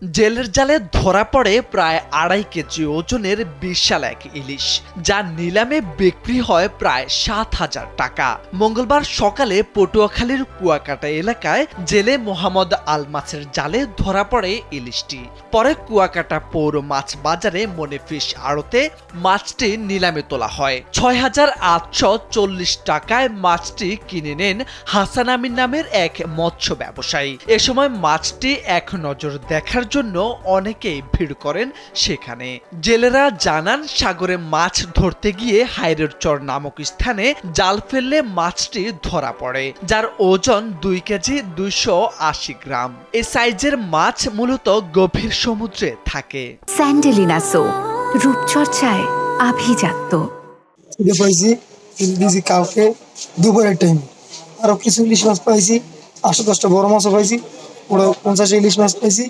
জেলের জালে ধরা পড়ে প্রায় ২.৫ কেজি ওজনের বিশাল এক ইলিশ, যা নিলামে বিক্রি হয় প্রায় ৭,০০০ টাকা। মঙ্গলবার সকালে পটুয়াখালীর কুয়াকাটা এলাকায় জেলে মোহাম্মদ আল মাছের জালে ধরা পড়ে ইলিশটি। পরে কুয়াকাটা পৌর মাছ বাজারে মনিফিশ আড়তে মাছটি নিলামে তোলা হয়। ৬,৮৪০ টাকায় মাছটি কিনে নেন হাসান আমিন নামের এক মৎস্য ব্যবসায়ী। এ সময় মাছটি এক নজর দেখার জন্য অনেকেই ভিড় করেন সেখানে। জেলেরা জানান, সাগরে মাছ ধরতে গিয়ে হাইরের চর নামক স্থানে জাল ফেললে মাছটি ধরা পড়ে, যার ওজন ২ কেজি ২৮০ গ্রাম। এই সাইজের মাছ মূলত গভীর সমুদ্রে থাকে। স্যান্ডেলিনা সো, রূপচর্চায় আভিজাত্য। পাইছি দিয়েছি কাউকে দুপুরের টাইম, আরো কিছু ইলিশ মাছ পাইছি, ৮-১০টা বড় মাছও পাইছি, ওরা ৫০ ইলিশ মাছ পাইছি।